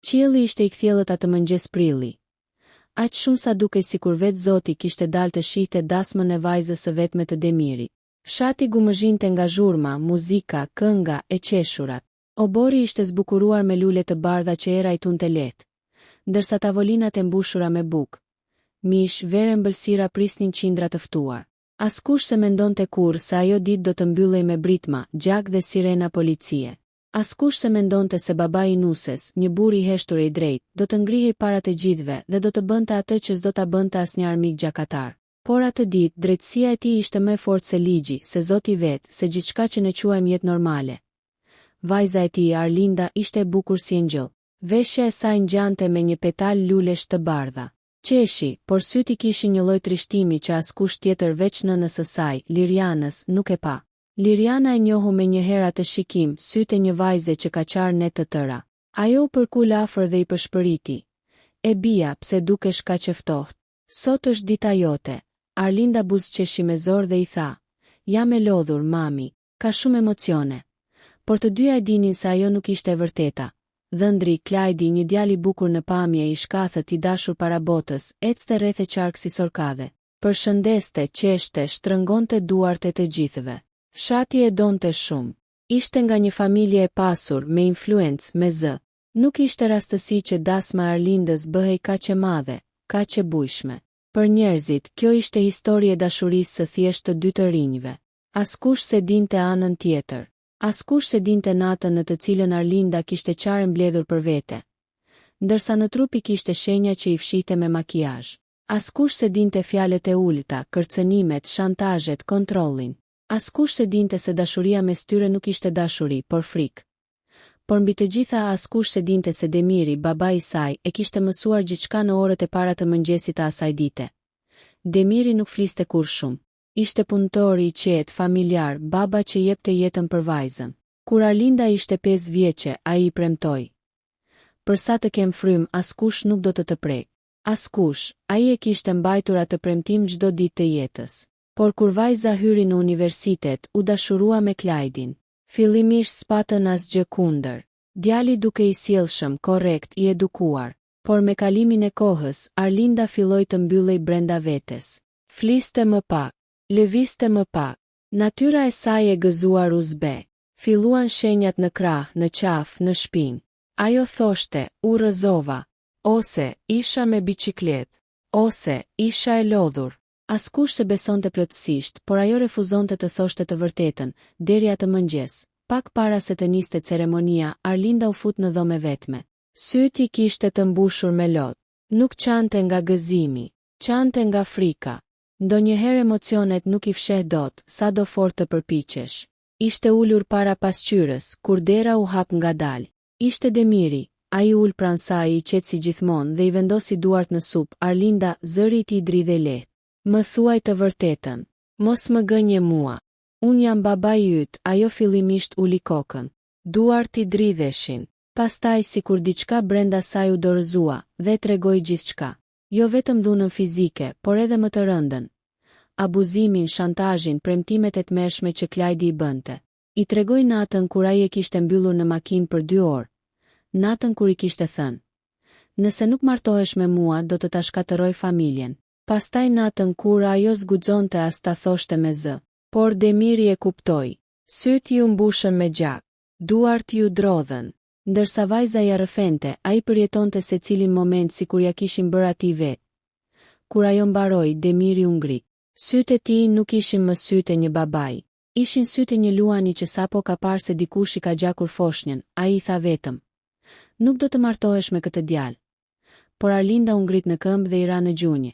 Qielli ishte I kthjellët atë mëngjes prilli. Aq shumë sa dukej sikur vetë Zoti kishte dalë të shihte dasmën e vajzës së vetme të Demirit. Fshati gumëzhinte nga zhurma, muzika, kënga e qeshurat. Obori ishte zbukuruar me lule të bardha që era I tunte lehtë, ndërsa tavolinat e mbushura me bukë, mish, verë ëmbëlsira prisnin qindra të ftuar. Askush se mendonte kurrë se ajo ditë do të mbyllej me britma, gjak dhe sirena policie. Askush se mendonte se babai I Nuses, një burr I heshtur e I drejtë, do të ngrihej para të gjithëve dhe do të bënte atë që s'do ta bënte asnjë armik gjakatar. Por atë ditë, drejtësia e tij ishte më e fortë se ligji, se Zoti vet, se gjithçka që ne quajmë jetë normale. Vajza e tij, Arlinda, ishte e bukur si engjëll. Veshja e saj ngjante me një petal lulesh të bardha. Qeshi, por syt I kishin një lloj trishtimi që askush tjetër veç nënës së saj, Lirianës, nuk e pa. Liriana e njohu me një herë atë shikim, sytë e një vajze që ka qarë net të tëra. Ajo u përkul afër dhe I përshpëriti. E bia, pse dukesh kaq e ftohtë? Sot është dita jote. Arlinda buzëqeshi me zor dhe I tha: "Jam e lodhur, mami." Ka shumë emocione. Por të dyja e dinin se ajo nuk ishte e vërteta. Dhëndri, Klajdi, një djalë I bukur në pamje, I shkathët, I dashur para botës, ecte rreth e qark si sorkadhe. Përshëndeste, qeshte, shtrëngonte duart e të gjithëve. Fshati e donte shumë. Ishte nga një familje e pasur, me influencë, me zë. Nuk ishte rastësi që dasma e Arlindës bëhej kaq e madhe, kaq e bujshme. Për njerëzit, kjo ishte histori e dashurisë së thjeshtë të dy të rinjve. Askush se dinte anën tjetër. Askush se dinte natën në të cilën Arlinda kishte qarë mbledhur për vete, ndërsa në trup I kishte shenja që I fshihte me makijazh. Askush se dinte fjalët e ulta, kërcënimet, shantazhet, kontrollin. Askush se dinte se dashuria mes tyre nuk ishte dashuri, por frikë. Por mbi të gjitha askush se dinte se Demiri, babai I saj, e kishte mësuar gjithçka në orët e para të mëngjesit të asaj dite. Demiri nuk fliste kur shumë. Ishte punëtori I qetë, familjar, baba që jepte jetën për vajzën. Kur Arlinda ishte 5 vjeçe, ai I premtoi: "Për sa të kem frym, askush nuk do të prek." Askush, ai e kishte mbajtur atë premtim çdo ditë të jetës. Por kur vajza hyri në universitet, u dashurua me Klajdin. Fillimisht s'patën asgjë kundër. Djali duke I sjellshëm, korrekt, I edukuar. Por me kalimin e kohës, Arlinda filloi të mbyllej brenda vetes. Fliste më pak. Lëvizte më pak. Natyra e saj e gëzuar u zbe. Filluan shenjat në krah, në qaf, në shpinë. Ajo thoshte: "U rrëzova." Ose "Isha me biçikletë." Ose "Isha e lodhur." Askush se besonte plotësisht, por ajo refuzonte të thoshte të vërtetën, deri atë mëngjes. Pak para se të niste ceremonia, Arlinda u fut në dhomë vetme. Syt I kishte të mbushur me lot. Nuk qante nga gëzimi, qante nga frika. Ndonjëherë emocionet nuk I fsheh dot, sado fort të përpiqesh. Ishte ulur para pasqyrës, kur dera u hap ngadalë. Ishte Demiri, ai ul pranë saj I qetë si gjithmonë dhe I vendosi duart në supë. Arlinda, zëri I tij dridhej lehtë. "Më thuaj të vërtetën. Mos më gënje mua. Unë jam babai yt." Ajo fillimisht uli kokën. Duart I dridheshin. Pastaj sikur diçka brenda saj u dorëzua dhe tregoi gjithçka. Jo vetëm dhunën fizike, por edhe më të rëndën. Abuzimin, shantazhin, premtimet e tmerrshme që Klajdi I bënte. I tregoi natën kur ai e kishte mbyllur në makinë për 2 orë. Natën kur I kishte thënë: "Nëse nuk martohesh me mua, do të ta shkatërroj familjen." Pastaj natën kur ajo zguxonte as ta thoshte me zë. Por Demiri e kuptoi. Syt ju mbushën me gjak. Duart ju drodhen. Ndërsa vajza ja rrëfente, ai përjetonte secilin moment sikur ja kishin bërë atij vet. Kur ajo mbaroi, Demiri u ngrit. Sytë e tij nuk ishin më sytë e një babai. Ishin sytë e një luani që sapo ka parë se dikush I ka gjakur foshnjën. Ai I tha vetëm: "Nuk do të martohesh me këtë djalë." Por Arlinda u ngrit në këmbë dhe I ra në gjunjë.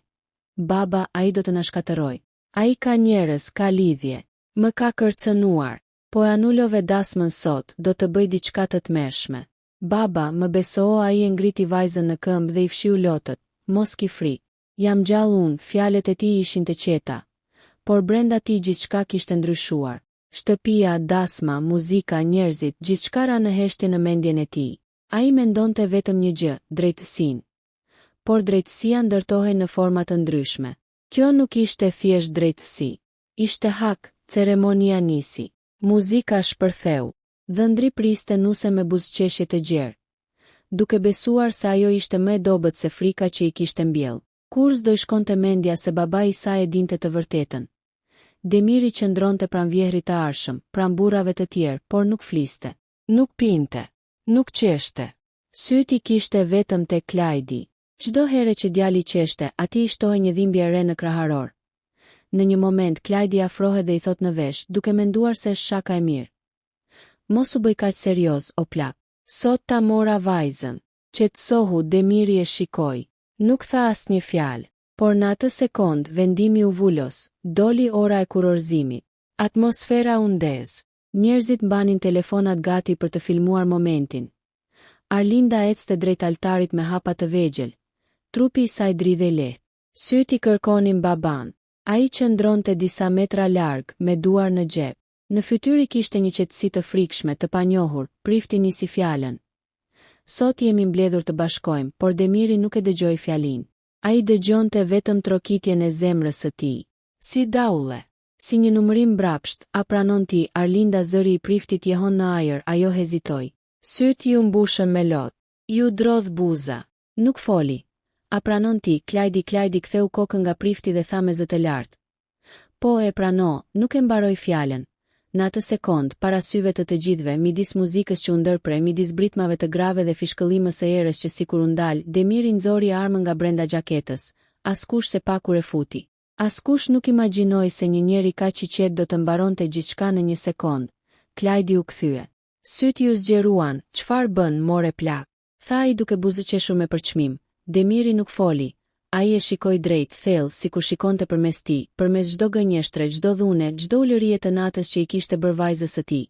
"Baba, ai do të na shkatërroj. Ai ka njerëz, ka lidhje. Më ka kërcënuar. Po e anulove dasmën sot, do të bëj diçka të tmerrshme. Baba, më beso." Ai e ngriti vajzën në këmbë dhe I fshiu lotët. "Mos ki frikë. Jam gjallë unë." Fjalët e tij ishin të qeta, por brenda tij gjithçka kishte ndryshuar. Shtëpia, dasma, muzika, njerëzit, gjithçka ra në heshtje në mendjen e tij. Ai mendonte vetëm një gjë, drejtësinë. Por drejtësia ndërtohej në forma të ndryshme. Kjo nuk ishte thjesht drejtësi. Ishte hak. Ceremonia nisi. Muzika shpërtheu. Dhëndri priste nuse me buzëqeshje të gjerë. duke besuar se ajo ishte më e dobët se frika që i kishte mbjell. Kur s'do i shkonte mendja se babai i saj e dinte të vërtetën. Demiri qëndronte pranë vjehrit të arshëm, pranë burrave të tjerë, por nuk fliste. Nuk pinte. Nuk qeshte. Syt i kishte vetëm te Klajdi. Çdo herë që djali qeshte, atij i shtohej një dhimbje e re në kraharor. Në një moment Klajdi afrohet dhe i thot në vesh, duke menduar se është shaka e mirë. Mos u bëj kaq serioz, o plak. Sot ta mora vajzën. Qetësohu, Demiri e shikoi. Nuk tha asnjë fjalë, por në atë sekond vendimi u vulos, doli ora e kurorëzimit. Atmosfera u ndez. Njerëzit mbanin telefonat gati për të filmuar momentin. Arlinda ecte drejt altarit me hapa të vegjël. Trupi i saj dridhej lehtë. Syt i kërkonin baban. Ai qëndronte disa metra larg, me duar në xhep. Në fytyrë kishte një qetësi të frikshme, të panjohur, prifti nisi fjalën. Sot jemi mbledhur të bashkojmë, por Demiri nuk e dëgjoi fjalinë. Ai dëgjonte vetëm trokitjen e zemrës së tij. Si daulle, si një numërim mbrapsht, a pranon ti? Arlinda, zëri i priftit jehon në ajër, ajo hezitoi. Syt ju mbushën me lot. Ju drodh buza. Nuk foli. A pranon ti? Klajdi ktheu kokën nga prifti dhe tha me zë të lartë. Po e prano, nuk e mbaroi fjalën. Në atë sekond, para syve të gjithëve, midis muzikës që u ndërpre, midis britmave të grave dhe fishkëllimës së erës që sikur u ndal, Demiri nxori armën nga brenda xhaketës. Askush se pa kur e futi. Askush nuk imagjinoi se një njeri kaq i qetë do të mbaronte gjithçka në një sekond. Klajdi u kthye. Syt ju zgjeruan, çfarë bën, more plak? Tha ai duke buzëqeshur me përçmim. Demiri nuk foli. Ai e shikoi drejt, thellë, sikur shikonte përmes tij, përmes çdo gënjeshtre, çdo dhune, çdo ulërie të natës që i kishte bërë vajzës së tij.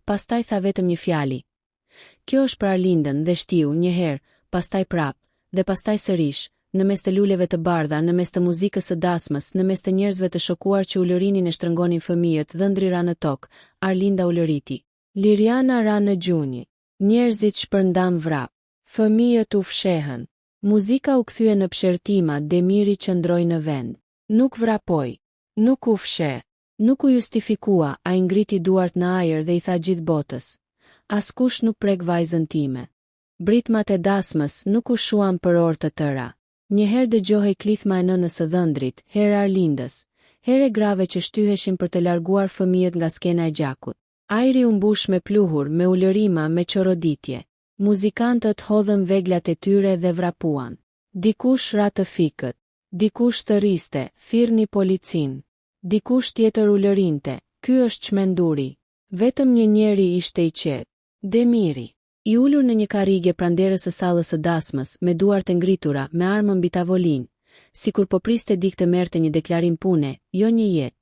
Pastaj tha vetëm një fjali. Kjo është për Arlindën, dhe shtiu një herë, pastaj prap, dhe pastaj sërish, në mes të luleve të bardha, në mes të muzikës së dasmës, në mes të njerëzve të shokuar që ulërinin e shtrëngonin fëmijët, dhëndri ra në tokë, Arlinda ulëriti. Liriana ra në gjunjë. Njerëzit shpërndan vrap. Fëmijët u fshehën. Muzika u kthye në pshertima, Demiri qëndroi në vend. Nuk vrapoi. Nuk u fsheh. Nuk u justifikua, ai ngriti duart në ajër dhe i tha gjithë botës. Askush nuk prek vajzën time. Britmat e dasmës nuk u shuan për orë të tëra. Njëherë dëgjohej klithma e nënës së dhëndrit, herë Arlindës, herë grave që shtyheshin për të larguar fëmijët nga skena e gjakut. Ajri u mbush me pluhur, me ulërima, me çoroditje. Muzikantët hodhën veglat e tyre dhe vrapuan. Dikush ra të fikët, dikush të riste, thirrni policin. Dikush tjetër ulërinte, ky është çmenduri. Vetëm një njeri ishte i qetë. Demiri. I ulur në një karrige pranderës së sallës së dasmës, me duart e ngritura, me armën mbi tavolinë, sikur po priste dik të merrte një deklarim pune, jo një jetë.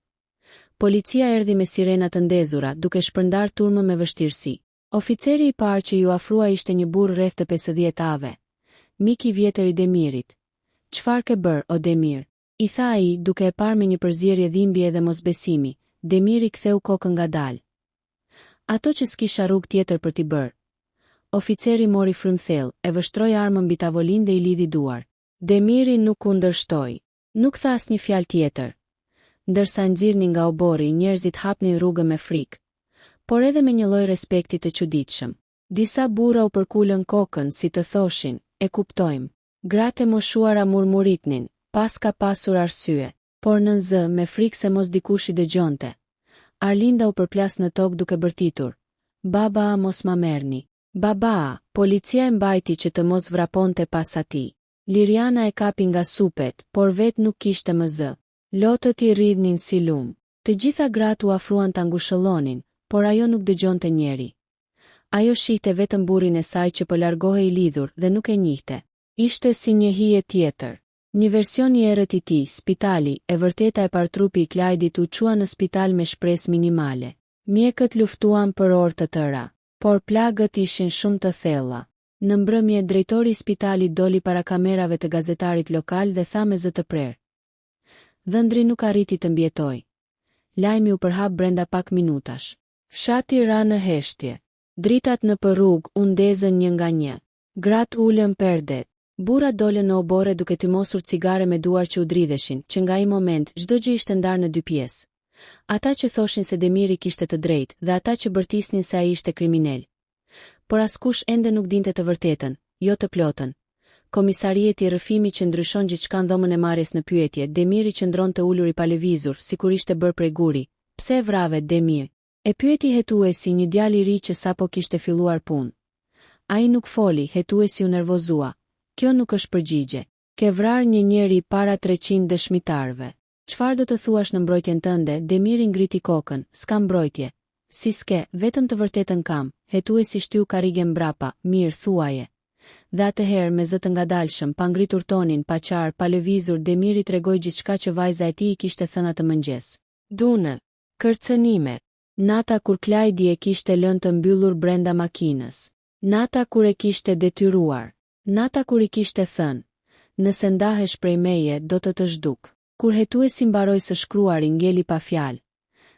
Policia erdhi me sirena të ndezura, duke shpërndar turmë me vështirësi. Oficeri i parë që ju afrua ishte një burr rreth të 50 ave. Mik i vjetër i Demirit. Çfarë ke bër, o Demir? I tha ai, duke e parë me një përzierje dhimbje dhe mosbesimi. Demiri ktheu kokën ngadalë. Ato që s'kisha rrugë tjetër për t'i bërë. Oficeri mori frymthell, e vështroi armën mbi tavolinë dhe i lidhi duar. Demiri nuk kundërshtoi. Nuk tha asnjë fjalë tjetër. Ndërsa nxirrnin nga obori, njerëzit hapnin rrugën me frikë, por edhe me një lloj respekti të çuditshëm. Disa burra u përkulën kokën si të thoshin, e kuptojmë. Gratë e moshuara murmuritnin, pas ka pasur arsye, por në zë me frikë se mos dikush i dëgjonte. Arlinda u përplas në tokë duke bërtitur. Baba, mos ma merrni. Baba, policia e mbajti që të mos vraponte pas atij. Liriana e kapi nga supet, por vet nuk kishte më zë. Lotët i rridhnin si lum. Të gjitha gratë u afruan ta ngushëllonin, por ajo nuk dëgjonte njeri. Ajo shihte vetëm burrin e saj që po largohej i lidhur dhe nuk e njihte. Ishte si një hije tjetër. Një version i errët i tij, spitali, e vërteta e partrupi i Klajdit u çua në spital me shpresë minimale. Mjekët luftuan për orë të tëra, por plagët ishin shumë të thella. Në mbrëmje drejtori i spitalit doli para kamerave të gazetarit lokal dhe tha me zë të prerë. Dhëndri nuk arriti të mbjetoj. Lajmi u përhap brenda pak minutash. Fshati ra në heshtje. Dritat në për rrugë u ndezën një nga një. Gratë ulën perdet. Burrat dolën në obore duke tymosur cigare me duar që u dridheshin, që nga ai moment çdo gjë ishte ndarë në dy pjesë. Ata që thoshin se Demiri kishte të drejtë dhe ata që bërtisnin se ai ishte kriminal. Por askush ende nuk dinte të vërtetën, jo të plotën. Komisarieti i rrëfimit që ndryshon gjithçka në dhomën e marrjes në pyetje. Demiri qëndron të ulur i pa lëvizur, sikur ishte bërë prej guri. Pse e vrave Demir? E pyeti hetuesi, një djalë i ri që sapo kishte filluar punë. Ai nuk foli, hetuesi u nervozua. Kjo nuk është përgjigje. Ke vrarë një njeri para 300 dëshmitarëve. Çfarë do të thuash në mbrojtjen tënde? Demiri ngriti kokën. S'ka mbrojtje. Si s'ke, vetëm të vërtetën kam. Hetuesi shtyu karrige mbrapa. Mirë, thuaje. Dhe atëherë me zë të ngadalshëm, pa ngritur tonin, pa qarë, pa lëvizur, Demiri tregoi gjithçka që vajza e tij i kishte thënë atë mëngjes. Dunën, kërcënimet, nata kur Klajdi e kishte lënë të mbyllur brenda makinës, nata kur e kishte detyruar, nata kur i kishte thënë, nëse ndahesh prej meje do të zhduk. Kur hetuesi mbaroi së shkruari, ngeli pa fjalë.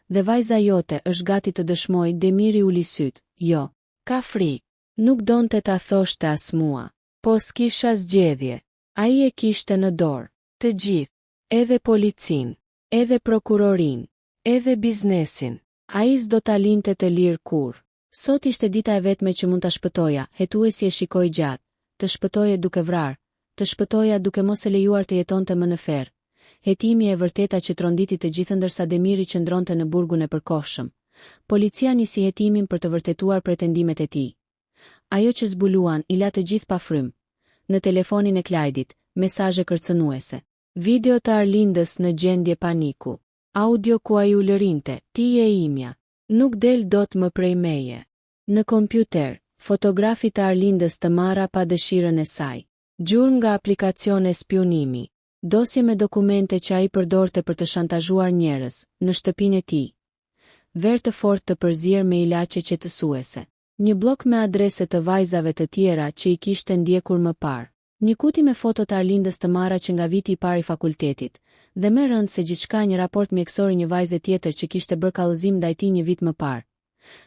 Dhe vajza jote është gati të dëshmoj, Demiri uli syt. Jo, ka frikë. Nuk donte ta thoshte as mua, po s'kisha zgjedhje. Ai e kishte në dorë të gjithë, edhe policin, edhe prokurorin, edhe biznesin. Ai s'do ta linte të lirë kur. Sot ishte dita e vetme që mund ta shpëtoja. Hetuesi e shikoi gjatë. Të shpëtoje duke vrarë, të shpëtoja duke mos e lejuar të jetonte më në ferr. Hetimi e vërteta që tronditi të gjithë ndërsa Demiri qëndronte në burgun e përkohshëm. Policia nisi hetimin për të vërtetuar pretendimet e tij. Ajo që zbuluan i la të gjithë pa frym. Në telefonin e Klajdit, mesazhe kërcënuese. Video të Arlindës në gjendje paniku. Audio ku ai u lërinte, ti je imja. Nuk del dot më prej meje. Në kompjuter, fotografi të Arlindës të marra pa dëshirën e saj. Gjurmë nga aplikacione spionimi. Dosje me dokumente që ai përdorte për të shantazhuar njerëz, në shtëpinë e tij. Ver të fortë të përzier me ilaçe qetësuese. Një blok me adrese të vajzave të tjera që i kishte ndjekur më parë. Një kuti me foto të Arlindës të marra që nga viti i parë i fakultetit, dhe më rënd se gjithçka një raport mjekësor një vajze tjetër që kishte bërë kallëzim ndaj tij një vit më parë.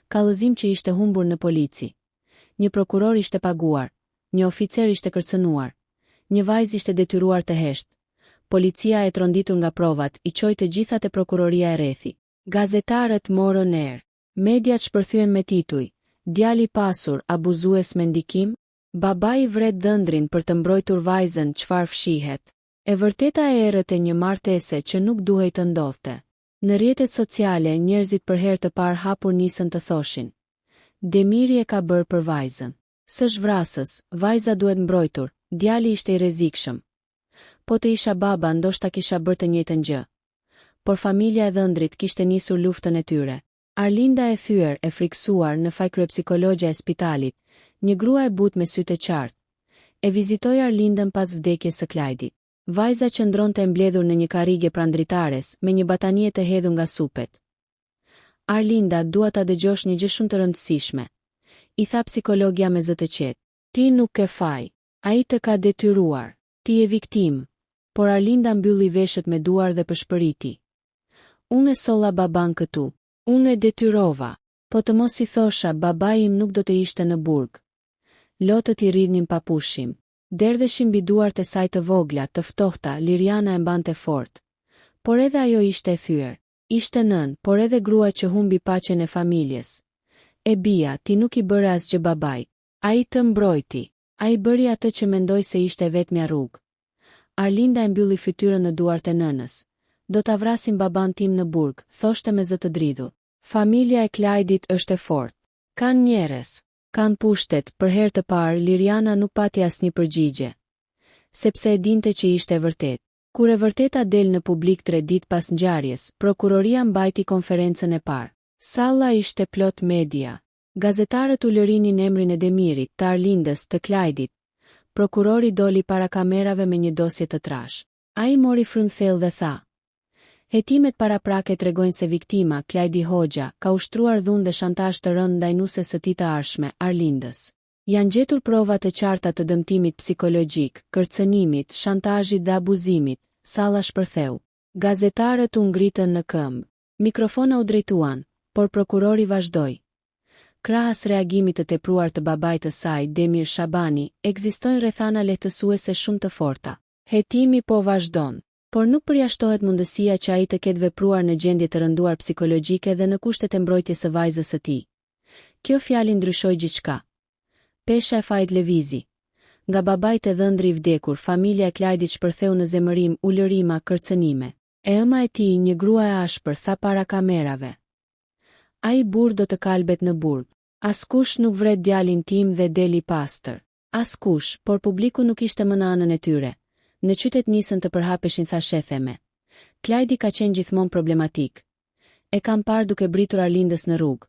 Kallëzim që ishte humbur në polici. Një prokuror ishte paguar, një oficer ishte kërcënuar, një vajzë ishte detyruar të heshtë. Policia e tronditur nga provat i çoi të gjithat e prokuroria e rrethi. Gazetarët morën erë. Mediat shpërthyen me tituj: Djali pasur, abuzues me ndikim, babai vret dhëndrin për të mbrojtur vajzën, çfarë fshihet. E vërteta e errët e një martese që nuk duhej të ndodhte. Në rrjetet sociale njerëzit për herë të parë hapur nisën të thoshin: Demiri e ka bërë për vajzën. Së zhvrasës, vajza duhet mbrojtur, djali ishte i rrezikshëm. Po të isha baba ndoshta kisha bërë të njëjtën gjë. Por familja e dhëndrit kishte nisur luftën e tyre. Arlinda e thyer, e friksuar në faj kryepsikologja e spitalit, një grua e butë me sytë e qartë. E vizitoi Arlindën pas vdekjes së Klajdit. Vajza qëndronte mbledhur në një karrige pranë dritares me një batanie të hedhur nga supet. Arlinda, dua ta dëgjosh një gjë shumë të rëndësishme, i tha psikologja me zë të qetë. Ti nuk ke faj. Ai të ka detyruar. Ti je viktim. Por Arlinda mbylli veshët me duar dhe përshpëriti. Unë e solla baban këtu. Unë e detyrova. Po të mos i thosha, babai im nuk do të ishte në burg. Lotët i rridnin pa pushim. Derdheshin mbi duart e saj të vogla, të ftohta, Liriana e mbante fort. Por edhe ajo ishte e thyer. Ishte nën, por edhe grua që humbi paqen e familjes. E bia, ti nuk i bëre asgjë babait. Ai të mbrojti. Ai bëri atë që mendoi se ishte vetmja rrugë. Arlinda e mbylli fytyrën në duart e nënës. Do ta vrasim baban tim në burg, thoshte me zë të dridhur. Familja e Klajdit është e fortë. Kanë njerëz, kanë pushtet. Për herë të parë Liriana nuk pati asnjë përgjigje, sepse e dinte që ishte e vërtetë. Kur e vërteta del në publik 3 ditë pas ngjarjes, prokuroria mbajti konferencën e parë. Salla ishte plot media. Gazetarët u lërinin emrin e Demirit, të Arlindës, të Klajdit. Prokurori doli para kamerave me një dosje të trash. Ai mori frymthell dhe tha: Hetimet paraprake tregojnë se viktima, Klajdi Hoxha, ka ushtruar dhunë dhe shantazh të rënd ndaj nuses së tij të arshme, Arlindës. Janë gjetur prova të qarta të dëmtimit psikologjik, kërcënimit, shantazhit dhe abuzimit, Salla shpërtheu. Gazetarët u ngritën në këmbë. Mikrofona u drejtuan, por prokurori vazhdoi. Krahas reagimit të tepruar të babait të saj, Demir Shabani, ekzistojnë rrethana lehtësuese shumë të forta. Hetimi po vazhdon, por nuk përjashtohet mundësia që ai të ketë vepruar në gjendje të rënduar psikologjike dhe në kushtet e mbrojtjes së vajzës së tij. Kjo fjalë ndryshoi gjithçka. Pesha e fajit lëvizi. Nga babait e dhëndri I vdekur, familja e Clydit shpërtheu në zemërim, ulërima, kërcënime. E ëma e tij, një grua e ashpër, tha para kamerave: "Ai burr do të kalbet në burg. Askush nuk vret djalin tim dhe deli pastër." Askush, por publiku nuk ishte më në anën e tyre. Në qytet nisën të përhapeshin thashetheme. Clydi ka qenë gjithmonë problematik. E kam parë duke britur Arlindës në rrugë.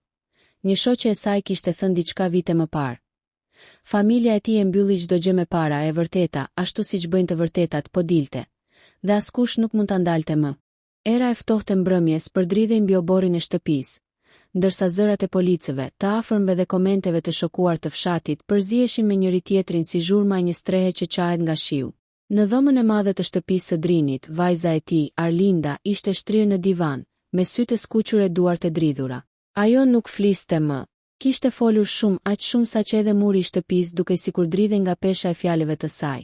Një shoqe e saj kishte thënë diçka vite më parë. Familja e tij e mbylli çdo gjë me para, e vërteta, ashtu siç bëjnë të vërtetat, po dilte. Dhe askush nuk mund ta ndalte më. Era e ftohtë e mbrëmjes përdridhej mbi oborrin e shtëpisë, ndërsa zërat e policëve, të afërmve dhe komenteve të shokuar të fshatit përziheshin me njëri tjetrin si zhurma e një strehe që qahet nga shiu. Në dhomën e madhe të shtëpisë së Drinit, vajza e tij, Arlinda, ishte shtrirë në divan, me sytë e skuqur e duart e dridhura. Ajo nuk fliste më. Kishte folur shumë, aq shumë sa që edhe muri I shtëpisë dukej sikur dridhej nga pesha e fjalëve të saj.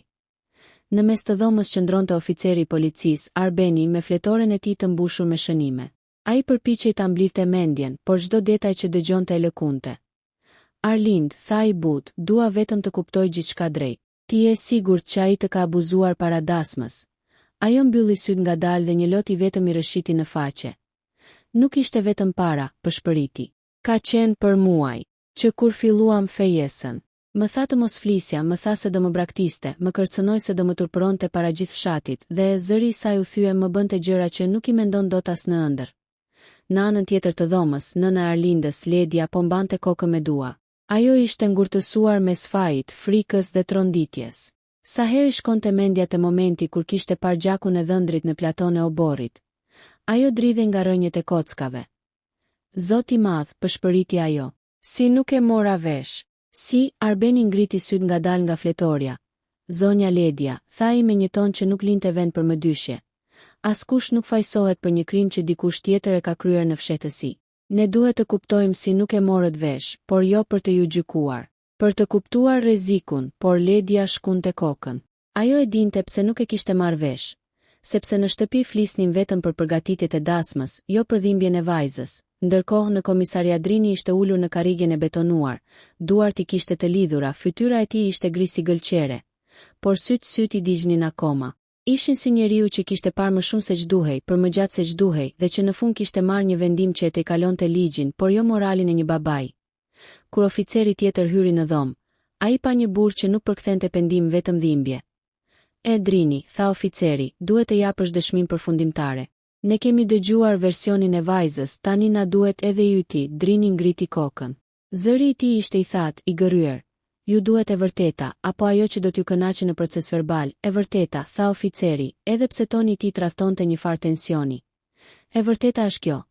Në mes të dhomës qëndronte oficeri I policisë, Arbeni, me fletoren e tij të mbushur me shënime. Ai përpiqej ta mblidhte mendjen, por çdo detaj që dëgjonte e lëkunte. "Arlind," tha I butë, "dua vetëm të kuptoj gjithçka drejt. Ti je sigurt që ai të ka abuzuar para dasmës?" Ajo mbylli syt ngadalë dhe një loti vetëm I rëshiti në faqe. "Nuk ishte vetëm para," pëshpëriti. "Ka qenë për muaj, që kur filluam fejesën. Më tha të mos flisja, më tha se do më braktiste, më kërcënoi se do më turpëronte para gjithë fshatit, dhe e zëri I saj u thye më bënte gjëra që nuk I mendon dot as në ëndër." Në anën tjetër të dhomës, nëna e Arlindës, Ledia, po mbante kokën me dua. Ajo ishte ngurtësuar mes fajit, frikës dhe tronditjes. Sa herë shkonte mendja te momenti kur kishte parë gjakun e dhëndrit në platon e oborrit. Ajo dridhej nga rënjët e kockave. "Zot I madh," pëshpëriti ajo. "Si nuk e mora vesh?" "Si?" Arbeni ngriti syt ngadalë nga fletoria. "Zonja Ledia," tha ai me një ton që nuk linte vend për mëdyshje. "Askush nuk fajsohet për një krim që dikush tjetër e ka kryer në fshehtësi. Ne duhet të kuptojmë si nuk e morët vesh, por jo për të ju gjykuar. Për të kuptuar rrezikun." Por Ledia shkunte kokën. Ajo e dinte pse nuk e kishte marrë vesh. Sepse në shtëpi flisnin vetëm për përgatitjet e dasmës, jo për dhimbjen e vajzës. Ndërkohë në komisariat Drini ishte ulur në karrigjen e betonuar, duart I kishte të lidhura, fytyra e tij ishte gri si gëlqere, por syt I digjnin akoma. Ishin si njeriu që kishte parë më shumë se ç'duhej, për më gjatë se ç'duhej, dhe që në fund kishte marrë një vendim që e tejkalonte ligjin, por jo moralin e një babai. Kur oficeri tjetër hyri në dhomë, ai pa një burr që nuk përkthente pendim, vetëm dhimbje. "E Drini," tha oficeri, "duhet të japësh dëshminë përfundimtare. Ne kemi dëgjuar versionin e vajzës, tani na duhet edhe I yti." Drini ngriti kokën. Zëri I tij ishte I thatë, I gërryer. "Ju duhet e vërteta, apo ajo që do t'ju kënaqë në proces verbal?" "E vërteta," tha oficeri, edhe pse toni I tij tradhtonte një farë tensioni. "E vërteta është kjo.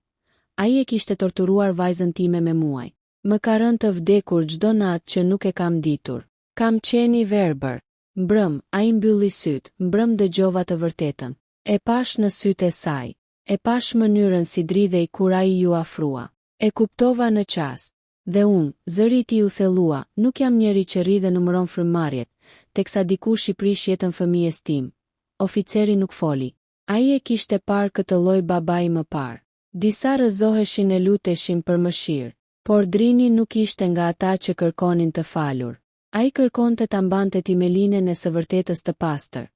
Ai e kishte torturuar vajzën time me muaj. Më ka rënë të vdekur çdo natë që nuk e kam ditur. Kam qenë I verbër." "Mbrëm," ai mbylli syt, "mbrëm dëgjova të vërtetën. E pash në sytë e saj. E pash mënyrën si dridhej kur ai ju afrua. E kuptova në qast. Dhe unë," zëri I tij u thellua, "nuk jam njeri që rri dhe numëron frymëmarrjet, teksa dikush I prish jetën fëmijës tim." Oficeri nuk foli. Ai e kishte parë këtë lloj babai më parë. Disa rrëzoheshin e luteshin për mëshirë, por Drini nuk ishte nga ata që kërkonin të falur. Ai kërkonte ta mbante timelinën e së vërtetës të pastër.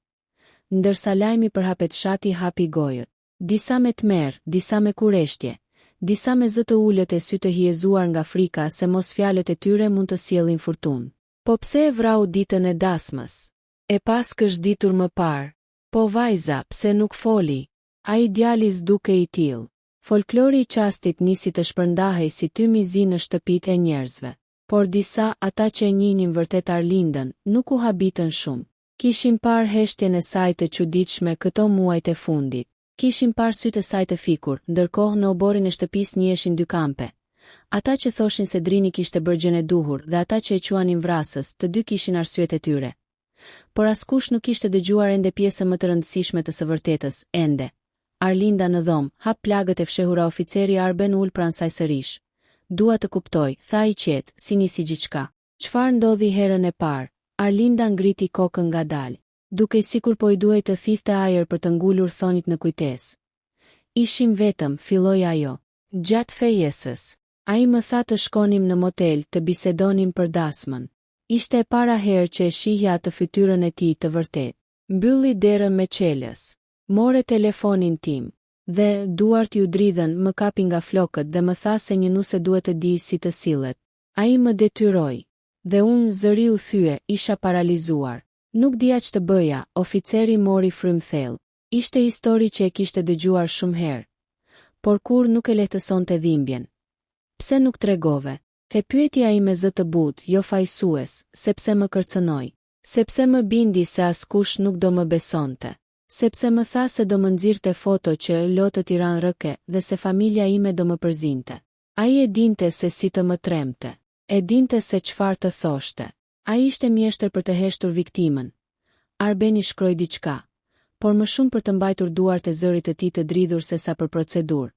Ndërsa lajmi për hapetshati hapi gojët. Disa me tmerr, disa me kureshtje, disa me zë të ulët e sy të hiezuar nga frika se mos fjalët e tyre mund të sjellin furtunë. "Po pse e vrau ditën e dasmës? E pas kësh ditur më parë? Po vajza, pse nuk foli? Ai djali s'duke I tillë." Folklori I qastit nisi të shpërndahej si tymi zi në shtëpitë e njerëzve. Por disa, ata që e njihnin vërtet Arlindën, nuk u habitën shumë. Kishin parë heshtjen e saj të çuditshme këto muajt e fundit. Kishin parë sytë e saj të fikur, ndërkohë në oborrin e shtëpisë njiheshin dy kampe. Ata që thoshin se Drini kishte bërë gjën e duhur dhe ata që e quanin vrasës, të dy kishin arsyet e tyre. Por askush nuk kishte dëgjuar ende pjesën më të rëndësishme të së vërtetës, ende. Arlinda në dhomë, hap plagët e fshehura. Oficeri Arben ul pranë saj sërish. "Dua të kuptoj," tha I qetë, si nisi gjithçka. "Çfarë ndodhi herën e parë?" Arlinda ngriti kokën ngadalë, duke sikur po I duhej të thithte ajër për të ngulur thonjt në kujtesë. "Ishim vetëm," filloi ajo. "Gjatë fejesës. Ai më tha të shkonim në motel të bisedonim për dasmën. Ishte e para herë që e shihja atë fytyrën e tij të vërtet. Mbylli derën me qelës. More telefonin tim. Dhe, duart ju dridhen, më kapi nga flokët dhe më tha se një nuse duhet të di si të sillet. Ai më detyroi. Dhe unë zëri u thye, isha paralizuar. Nuk dija ç'të bëja, oficeri mori frymë thellë. Ishte histori që e kishte dëgjuar shumë herë. Por kur nuk e lehtësonte dhimbjen. Pse nuk tregove? E pyeti ai me zë të butë, jo fajsues, sepse më kërcënoi. Sepse më bindi se askush nuk do më besonte. Sepse më tha se do më nxirrte foto që lotë Tiran rëke dhe se familja ime do më përzinte. Ai e dinte se si të më tremte. E dinte se çfarë të thoshte. Ai ishte mjeshtër për të heshtur viktimën. Arbeni shkroi diçka, por më shumë për të mbajtur duart e zërit të tij të dridhur se sa për procedurë.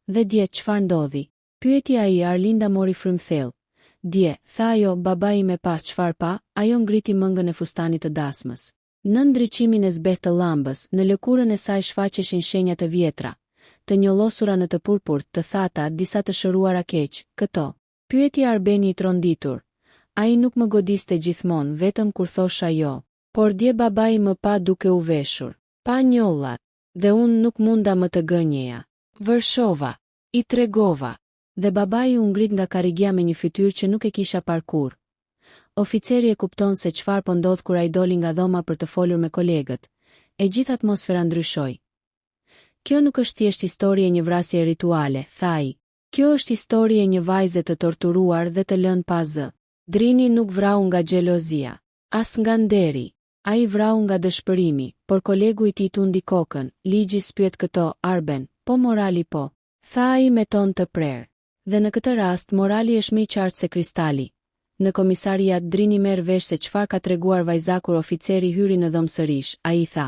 Dhe dje çfarë ndodhi? Pyeti ai. Arlinda mori frymë thellë. Dje, tha ajo, baba ime pa çfarë pa, ajo ngriti mëngën e fustanit të dasmës. Në ndriqimin e zbehtë të llambës, në lëkurën e saj shfaqeshin shenja të vjetra, të njollosura në të purpurt, të thata, disa të shëruara keq. Këto? Pyeti Arbeni i tronditur. Ai nuk më godiste gjithmonë, vetëm kur thosha jo. Por dje babai më pa duke u veshur. Pa njollat. Dhe unë nuk munda më të gënjeja. Vërshova. I tregova. Dhe babai u ngrit nga karrigja me një fytyrë që nuk e kisha parkur. Oficeri e kupton se çfarë po ndodh kur ai doli nga dhoma për të folur me kolegët. E gjithë atmosfera ndryshoi. Kjo nuk është thjesht histori e një vrasje rituale, tha ai. Kjo është histori e një vajze të torturuar dhe të lënë pa zë. Drini nuk vrau nga xhelozia, as nga nderi. Ai vrau nga dëshpërimi, por kolegu i tij tundi kokën. Ligji spyet këto, Arben, po morali po. Tha ai me ton të prerë. Dhe në këtë rast morali është më i qartë se kristali. Në komisariat Drini merr vesh se çfarë ka treguar vajza kur oficeri hyri në dhomë sërish. Ai tha: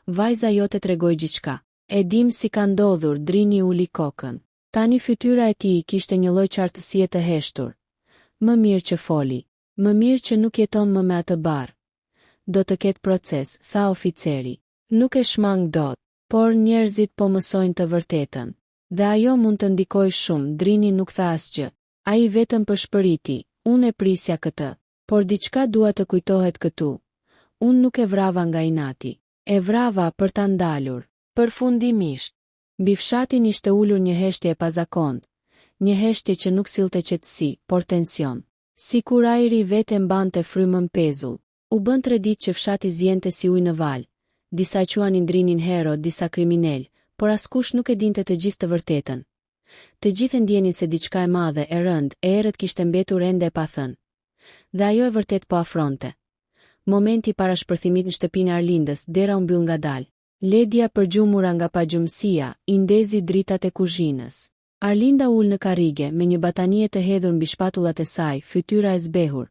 "Vajza jote tregoi gjithçka. E dim si ka ndodhur." Drini uli kokën. Tani fytyra e tij kishte një lloj qartësie të heshtur. Më mirë që foli. Më mirë që nuk jeton më me atë barë. Do të ketë proces, tha oficeri. Nuk e shmang dot, por njerëzit po mësojnë të vërtetën. Dhe ajo mund të ndikoj shumë. Drini nuk tha asgjë. Ai vetëm përshpëriti. Unë e prisja këtë, por diçka dua të kujtohet këtu. Unë nuk e vrava nga inati. E vrava për ta ndalur. Përfundimisht. Mbi fshatin ishte ulur një heshtje e pazakont. Një heshtje që nuk sillte qetësi, por tension. Sikur ajri vete mbante frymën pezull. U bën 3 ditë që fshati zjente si ujë në val. Disa e quanin Drinin hero, disa kriminal, por askush nuk e dinte të gjithë të vërtetën. Të gjithë ndjenin se diçka e madhe, e rënd, e errët kishte mbetur ende e pa thënë. Dhe ajo e vërtet po afronte. Momenti para shpërthimit në shtëpinë e Arlindës, dera u mbyll ngadalë. Ledja përgjumura nga pagjumësia, i ndezi dritat e kuzhinës. Arlinda ul në karrige me një batanie të hedhur mbi shpatullat e saj, fytyra e zbehur.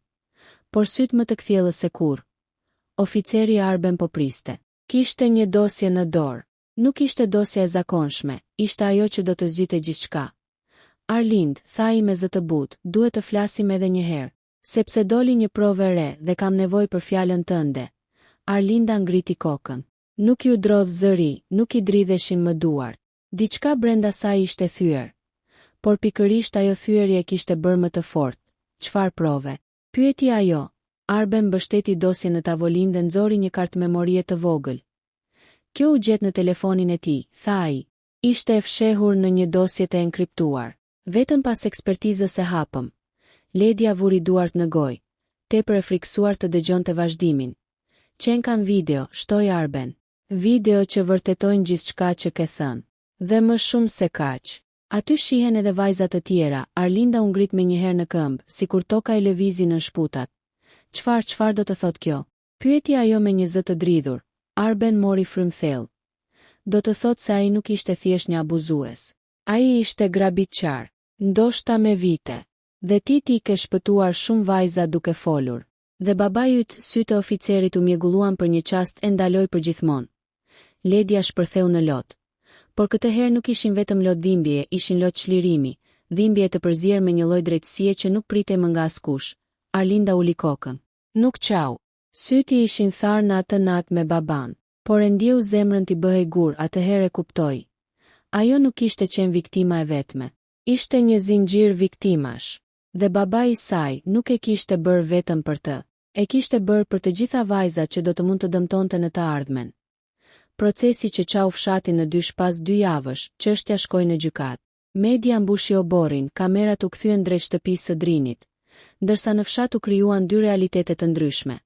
Por syt më të kthjellës se kurrë. Oficeri Arben po priste. Kishte një dosje në dorë. Nuk ishte dosja e zakonshme, ishte ajo që do të zgjidhte gjithçka. Arlind, tha ai me zë të butë, duhet të flasim edhe një herë, sepse doli një provë e re dhe kam nevojë për fjalën tënde. Arlinda ngriti kokën. Nuk ju drodh zëri, nuk i dridheshin më duart. Diçka brenda saj ishte thyer. Por pikërisht ajo thyerje kishte bërë më të fortë. Çfarë prove? Pyeti ajo. Arben mbështeti dosjen në tavolinë dhe nxori një kartë memorie të vogël. Kjo u gjet në telefonin e tij, tha ai. Ishte e fshehur në një dosje të enkriptuar. Vetëm pas ekspertizës e hapëm. Ledja vuri duart në gojë. Tepër e friksuar të dëgjonte vazhdimin. Qen kanë video, shtoi Arben. Video që vërtetojnë gjithçka që ke thënë. Dhe më shumë se kaq. Aty shihen edhe vajzat të tjera. Arlinda u ngrit menjëherë në këmbë, sikur toka i lëvizi në shputat. Çfarë do të thot kjo? Pyeti ajo me një zë të dridhur. Arben mori frymë thellë. Do të thot se ai nuk ishte thjesht një abuzues. Ai ishte grabitçar, ndoshta me vite. Dhe ti ke shpëtuar shumë vajza duke folur. Dhe babai yt, sytë e oficerit u mjegulluan për një çast e ndaloi përgjithmonë. Ledja shpërtheu në lot. Por këtë herë nuk ishin vetëm lot dhimbje, ishin lot çlirimi, dhimbje të përzier me një lloj drejtësie që nuk pritej më nga askush. Arlinda uli kokën. Nuk qau. Syti ishin tharë në atë natë me baban, por e ndjeu zemrën t'i bëhej gur, atëherë e kuptoi. Ajo nuk ishte qenë viktima e vetme. Ishte një zinxhir viktimash. Dhe babai I saj nuk e kishte bërë vetëm për të. E kishte bërë për të gjitha vajzat që do të mund të dëmtonte në të ardhmen. Procesi që qau fshatin në dysh pas 2 javësh, çështja shkoi në gjykat. Media mbushi oborrin, kamerat u kthyen drejt shtëpisë së Drinit, ndërsa në fshat u krijuan 2 realitete të ndryshme.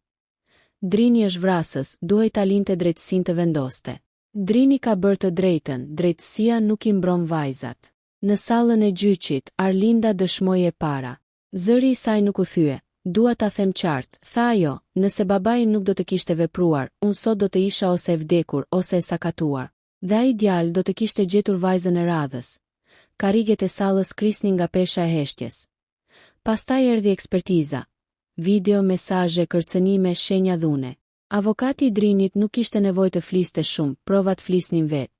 Drini është vrasës, duhej ta linte drejtësinë të vendoste. Drini ka bërë të drejtën, drejtësia nuk I mbron vajzat. Në sallën e gjyqit, Arlinda dëshmoi e para. Zëri I saj nuk u thye. Dua ta them qartë, tha ajo, nëse babai nuk do të kishte vepruar, unë sot do të isha ose e vdekur, ose e sakatuar. Dhe ai djalë do të kishte gjetur vajzën e radhës. Karriget e sallës krisnin nga pesha e heshtjes. Pastaj erdhi ekspertiza. Video, mesazhe, kërcënime, shenja dhune. Avokati I Drinit nuk kishte nevojë të fliste shumë, provat flisnin vetë.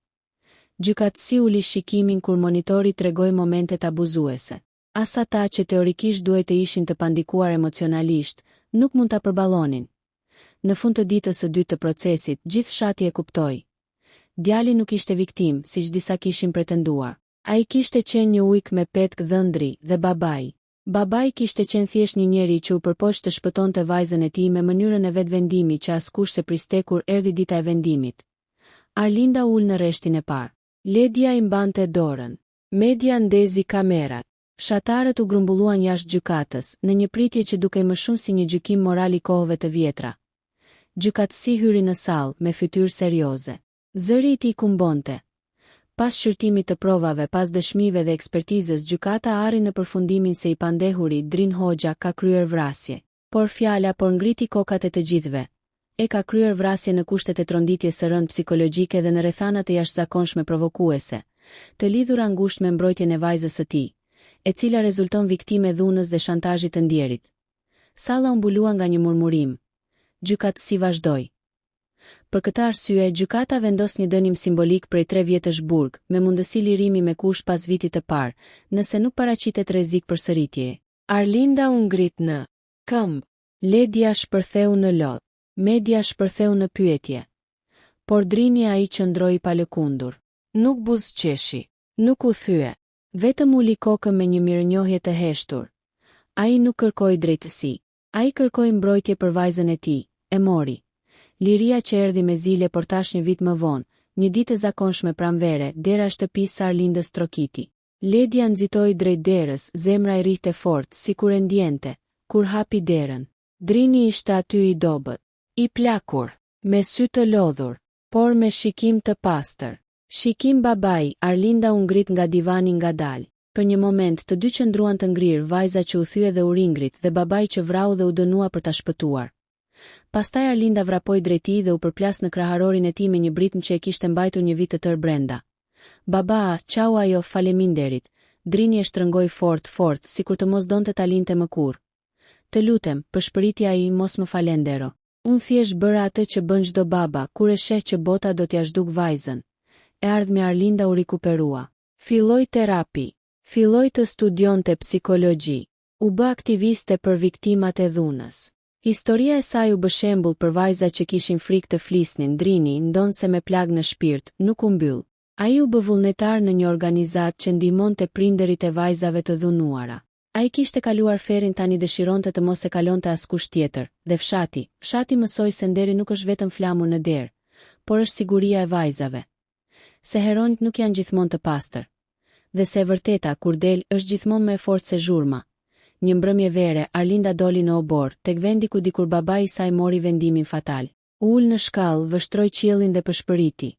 Gjykatësi uli shikimin kur monitori tregoi momentet abuzuese. As ata që teorikisht duhet të ishin të pandikuar emocionalisht, nuk mund ta përballonin. Në fund të ditës së dytë të procesit, gjithë fshati e kuptoi. Djali nuk ishte viktim, siç disa kishin pretenduar. Ai kishte qenë një ujk me petkë dhëndri dhe babai. Babai kishte qenë thjesht një njeri që u përpoq të shpëtonte vajzën e tij me mënyrën e vetvendimi që askush se priste kur erdhi dita e vendimit. Arlinda ul në rreshtin e parë. Ledia I mbante dorën. Media ndezi kamerat. Fshatarët u grumbulluan jashtë gjykatës, në një pritje që dukej më shumë si një gjykim moral I kohëve të vjetra. Gjykatësi hyri në sallë me fytyrë serioze. Zëri I tij kumbonte. Pas shqyrtimit të provave, pas dëshmive dhe ekspertizës, gjykata arri në përfundimin se I pandehuri Drin Hoxha ka kryer vrasje. Por fjala ngriti kokat e të gjithëve. E ka kryer vrasje në kushtet e tronditjes së rënd psikologjike dhe në rrethana të jashtëzakonshme provokuese, të lidhura ngushtë me mbrojtjen e vajzës së tij, e cila rezulton viktime dhunës dhe shantazhit të ndjerit. Salla u mbulua nga një murmurim. Gjykatësi vazhdoi. Për këtë arsye, gjykata vendos një dënim simbolik prej 3 vjetësh burg, me mundësi lirimi me kusht pas vitit të parë, nëse nuk paraqitet rrezik përsëritjeje. Arlinda u ngrit në këmbë. Ledia shpërtheu në lot. Media shpërtheu në pyetje. Por Drini ai qëndroi pa lëkundur. Nuk buzëqeshi. Nuk u thye. Vetëm uli kokën me një mirënjohje të heshtur. Ai nuk kërkoi drejtësi. Ai kërkoi mbrojtje për vajzën e tij, e mori. Liria që erdhi me zile por tash një vit më vonë, një ditë e zakonshme pranvere, dera e shtëpisë së Arlindës trokiti. Ledia nxitoi drejt derës, zemra I rrihte fort, sikur e ndjente, kur hapi derën. Drini ishte aty I dobët, I plakur, me sy të lodhur, por me shikim të pastër. Shikim babai, Arlinda u ngrit nga divani ngadalë. Për një moment të dy qëndruan të ngrirë, vajza që u thye dhe u ringrit dhe babai që vrau dhe u dënua për ta shpëtuar. Pastaj Arlinda vrapoi drejt tij dhe u përplas në kraharorin e tij me një britm që e kishte mbajtur një vit të tërë brenda. Baba, çau ajo, faleminderit. Drini e shtrëngoi fort, sikur të mos donte ta linte më kurrë. Të lutem, përshpëriti ai, mos më falendero. Unë thjesht bëra atë që bën çdo baba kur e sheh që bota do t'ia zhduk vajzën. E ardhme Arlinda u rikuperua. Filloi terapi. Filloi të studionte psikologji. U bë aktiviste për viktimat e dhunës. Historia e saj u bë shembull për vajzat që kishin frikë të flisnin. Drini, ndonse me plagë në shpirt, nuk u mbyll. Ai u bë vullnetar në një organizatë që ndihmonte prindërit e vajzave të dhunuara. Ai kishte kaluar ferin, tani dëshironte të mos e kalonte askush tjetër, dhe fshati mësoi se nderi nuk është vetëm flamur në derë, por është siguria e vajzave. Se heronjt nuk janë gjithmonë të pastër. Dhe se e vërteta kur del është gjithmonë më e fortë se zhurma. Një mbrëmje vere, Arlinda doli në obor, tek vendi ku dikur babai I saj mori vendimin fatal. Ul në shkallë, vështroi qiellin dhe përshpëriti.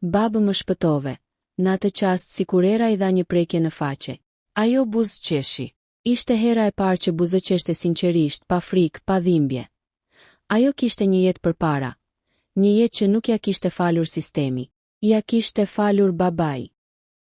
Babë më shpëtove. Në atë qast sikur era I dha një prekje në faqe. Ajo buzëqeshi. Ishte hera e parë që buzëqeshte sinqerisht, pa frikë, pa dhimbje. Ajo kishte një jetë përpara. Një jetë që nuk ja kishte falur sistemi. Ja kishte falur babai.